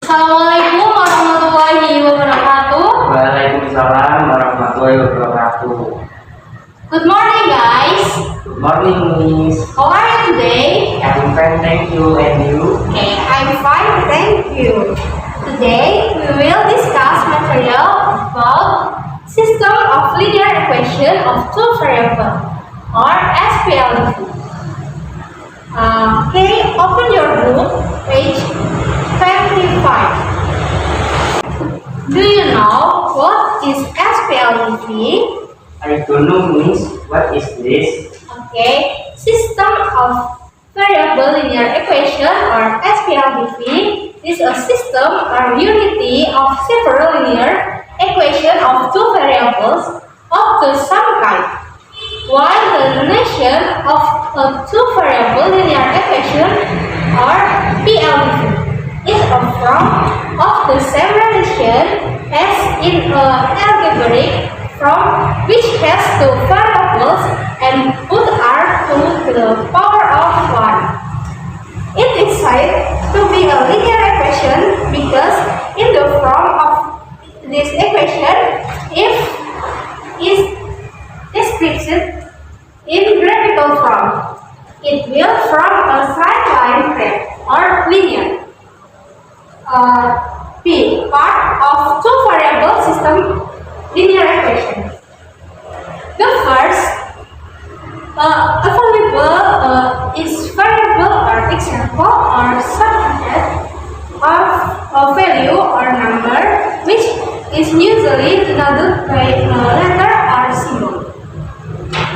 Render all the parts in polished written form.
Assalamualaikum warahmatullahi wabarakatuh. Waalaikumsalam warahmatullahi wabarakatuh. Good morning, guys. Good morning, Miss. How are you today? I'm fine, thank you. And you? Okay, I'm fine, thank you. Today, we will discuss material about system of linear equation of two variables, or Spldv. Okay, open your book, page 25. Do you know what is Spldv? I don't know, Miss. What is this? Okay, system of variable linear equation or Spldv is a system or unity of several linear equation of two variables of the same kind. While the notation of a two variable linear equation or PLDV is a form of the same relation as in a algebraic form which has two variables and both are to the power of 1. It is said to be a linear equation because in the form of this equation, if is described in graphical form, it will form a straight line graph or linear. B. Part of two variable system linear equation. The first available is variable or example or subset of a value or number which is usually denoted by a letter or symbol.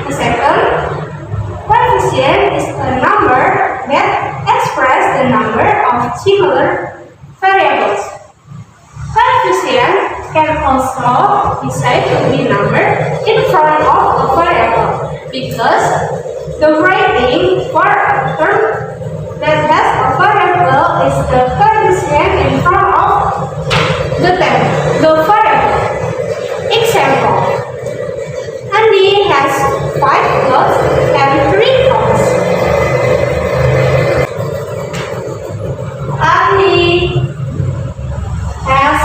The second coefficient is a number that expresses the number of similar variables. Coefficient can also be said to be number in front of a variable because the writing for a term that has a variable is the coefficient in front of the variable. Example: Andy has 5 clothes and 3 toys. Andy has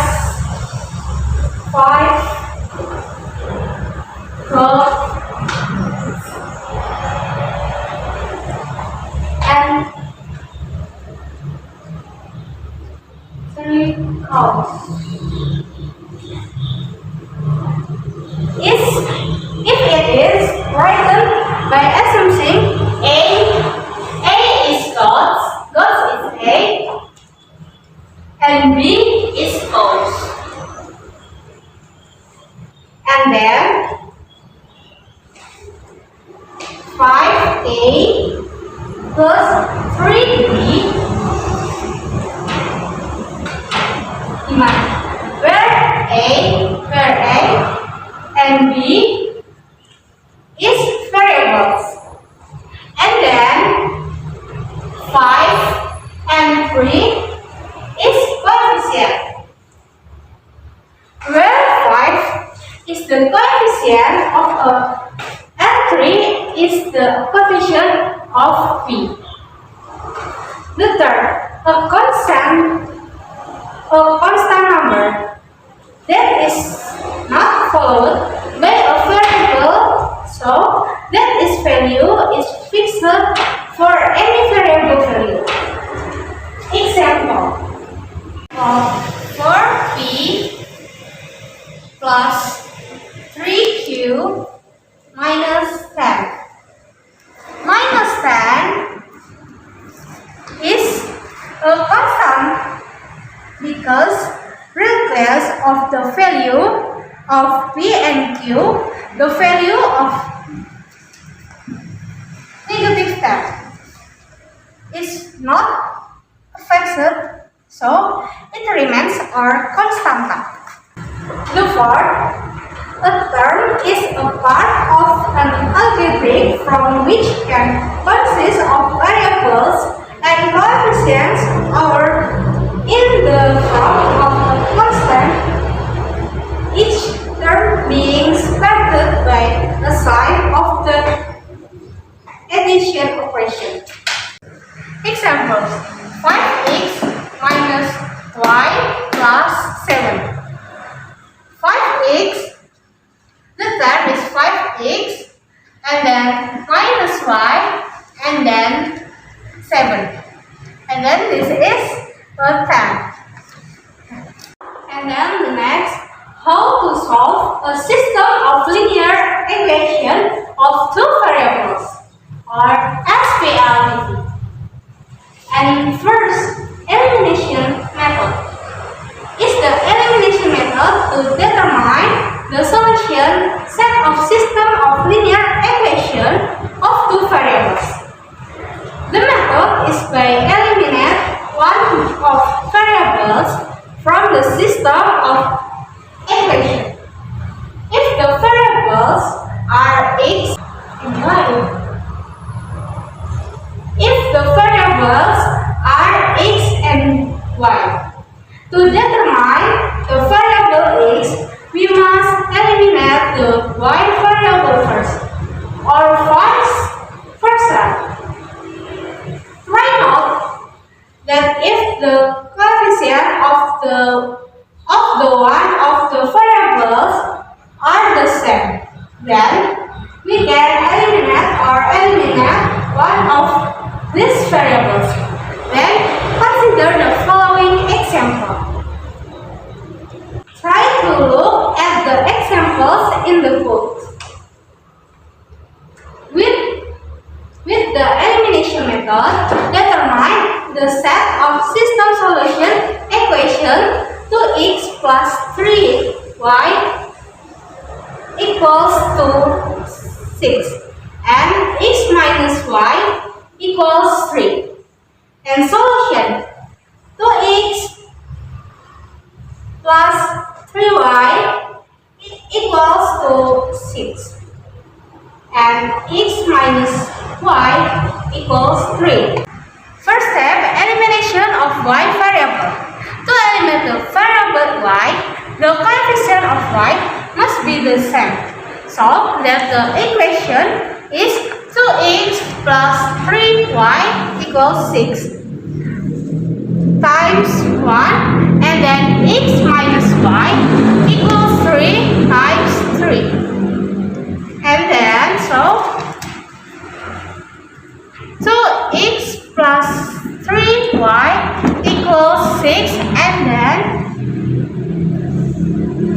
5 clothes and 3 toys. If it is written by assuming A is goats is A, and B is cows, and then 5A plus 3B where A and B is variables, and then 5 and 3 is coefficient, where 5 is the coefficient of A and 3 is the coefficient of B. The third, a constant number that is not followed by a variable, so that its value is fixed for any variable value. Example: 4p plus 3q minus 10. Minus 10 is a constant because regardless of the value of p and q, the value of negative 10 is not affected, so it remains a constant. The fourth, a term is a part of an algebraic from which can consist of variables and coefficients or in the form of a constant, each term being started by a sign of the addition operation. Examples: 5x minus y And then this is a 10. And then the next, how to solve a system of linear equation of two variables, or Spldv. And first, elimination method is the elimination method to determine the solution set of system of linear equation of two variables. The method is by eliminate one of variables from the system of equation. If the variables are x and y, to determine the variable x, we must eliminate the y variable first, or vice versa. Try note that if the coefficient of the one of the variables are the same, then we can eliminate one of these variables. Then consider the following example. Try to look at the examples in the book. With the elimination method, determine the set of system solution equation 2x plus 3y equals to 6 and x minus y equals 3. And solution 2x plus 3y equals to 6 and x minus y equals 3. First step, elimination of y variable. To eliminate the variable y, the coefficient of y must be the same, so that the equation is 2x plus 3y equals 6 times 1, and then x minus y equals 3 times 3. And then, so 2x plus 3y equals 6, and then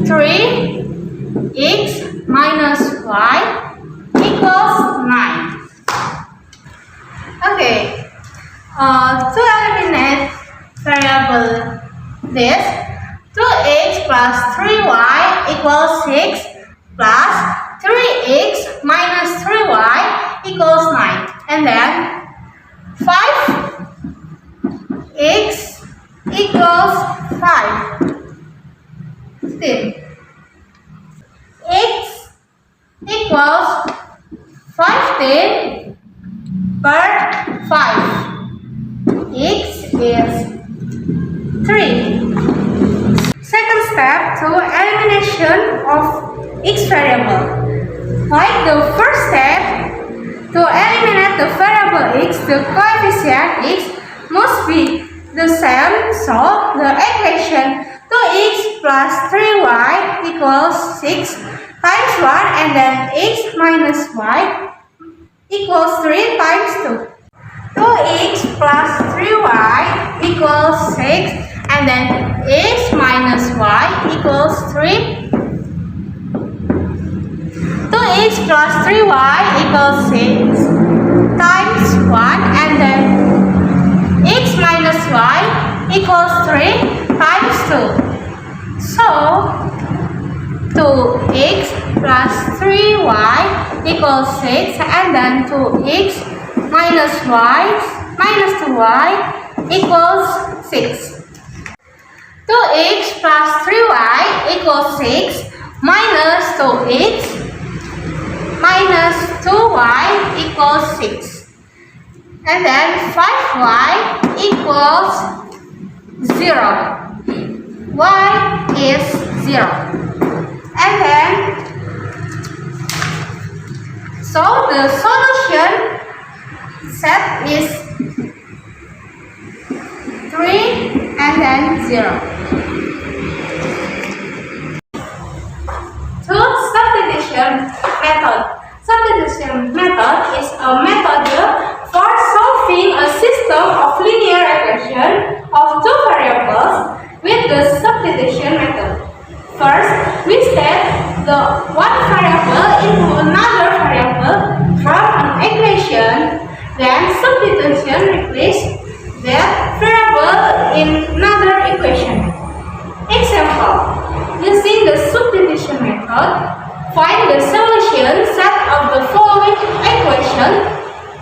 3x minus y equals 9. Okay, to eliminate variable this, 2x plus 3y equals 6 plus 3x minus 3y equals 9, and then 5x equals 5. 15. X equals 15 per 5. X is 3. Second step, to elimination of x variable. Like the first step, to eliminate the variable x, the coefficient x must be the same, so the equation 2x plus 3y equals 6 times 1, and then x minus y equals 3 times 2. 2x plus 3y equals 6, and then x minus y equals 3. 2x plus 3y equals 6 times 1, and then x minus y equals 3 times 2. So 2x plus 3y equals 6, and then 2x minus y minus 2y equals 6. 2x plus 3y equals 6 minus 2x minus 2y equals 6. And then 5y equals 0. Y is 0. And then, so the solution set is 3 and then 0. Substitution method. Substitution method is a method for solving a system of linear equations. Then substitution replace that variable in another equation. Example, using the substitution method, find the solution set of the following equation: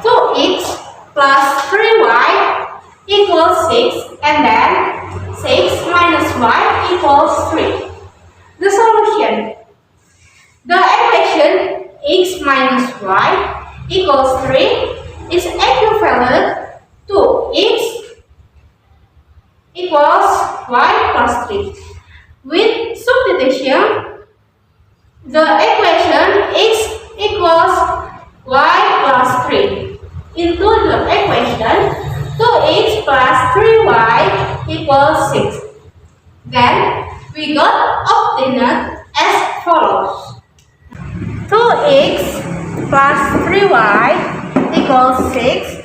2x plus 3y equals 6, and then 6 minus y equals 3. The solution: the equation x minus y equals 3 is equivalent to x equals y plus 3. With substitution, the equation x equals y plus 3 into the equation 2x plus 3y equals 6. Then we got obtained as follows: 2x plus 3y equals 6.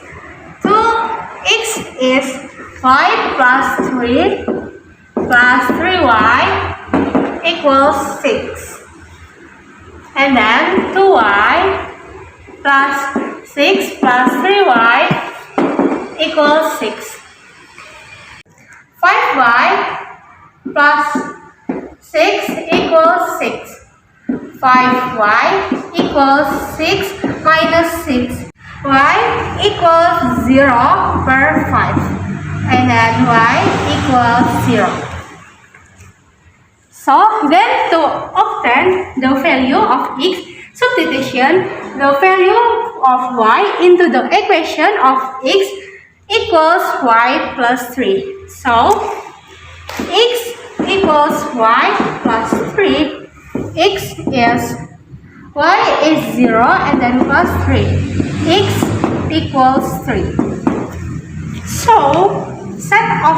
2x is 5 plus 3 plus 3y equals 6. And then 2y plus 6 plus 3y equals 6. 5y plus 6 equals 6. 5y equals 6 minus 6y equals 0 per 5. And then y equals 0. So then to obtain the value of x, substitution the value of y into the equation of x equals y plus 3. So x equals y plus 3. X is y is 0 and then plus 3. X equals 3. So set of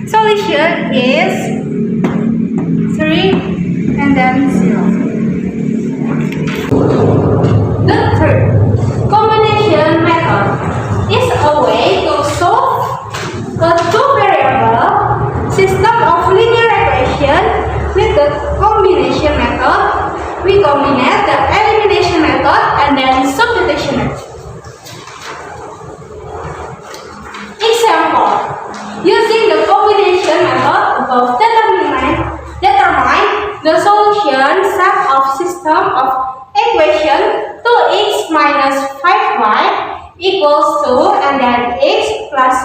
solution is 3 and then 0. The third combination method is a way to solve a two-variable system of linear equation. With the combination method, we combine the elimination method and then substitution method. Example, using the combination method above, determine the solution set of system of equation 2x minus 5y equals 2 and then x plus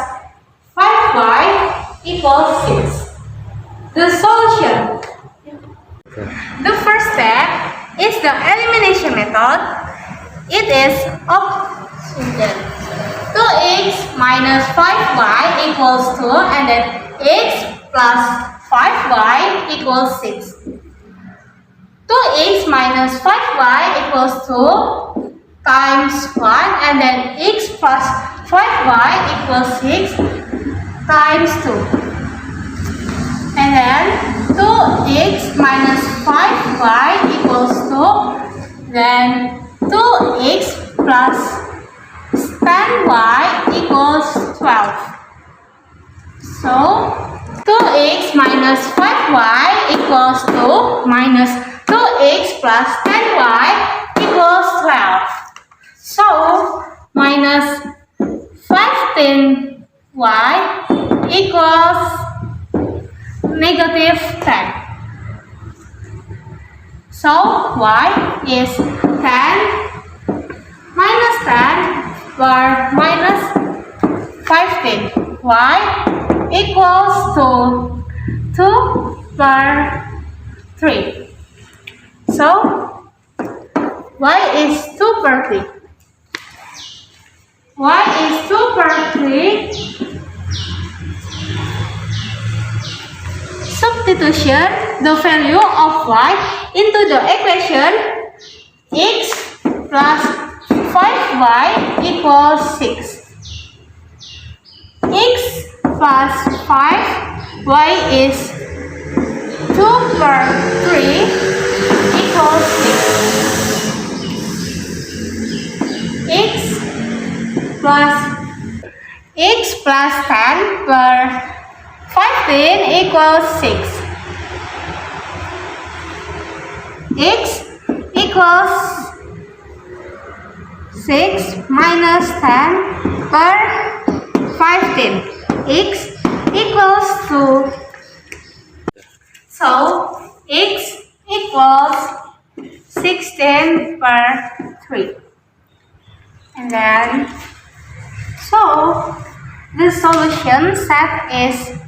5y equals 6. The solution. The first step is the elimination method. It is opposite. 2x minus 5y equals 2 and then x plus 5y equals 6. 2x minus 5y equals 2 times 1 and then x plus 5y equals 6 times 2. And then 2x minus 5y equals 2. Then 2x plus 10y equals 12. So 2x minus 5y equals 2 minus 2x plus 10y equals 12. So minus 15y equals negative 10. So y is 10 minus 10 or minus 15. Y equals to 2 per 3. So y is 2 per 3. Y is 2 per 3. Substitution the value of y into the equation x plus 5y equals 6. X plus 5, y is 2 per 3 equals 6. X plus 10 per 15 equals 6. X equals 6 minus 10 per 15. X equals to, so X equals 16 per 3. And then, so the solution set is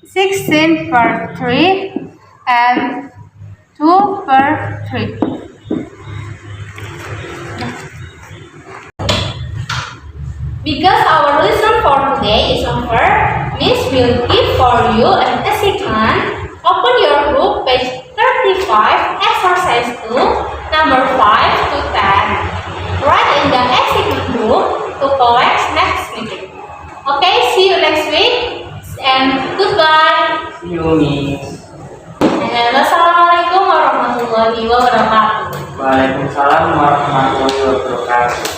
16 per 3 and 2 per 3. Because our lesson for today is over, Miss will give for you an assignment. Open your book, page 35, exercise 2, number 5 to 10. Write in the assignment book to collect next meeting. Okay, see you next week and goodbye. See you, Miss. And wassalamualaikum warahmatullahi wabarakatuh. Waalaikumsalam warahmatullahi wabarakatuh.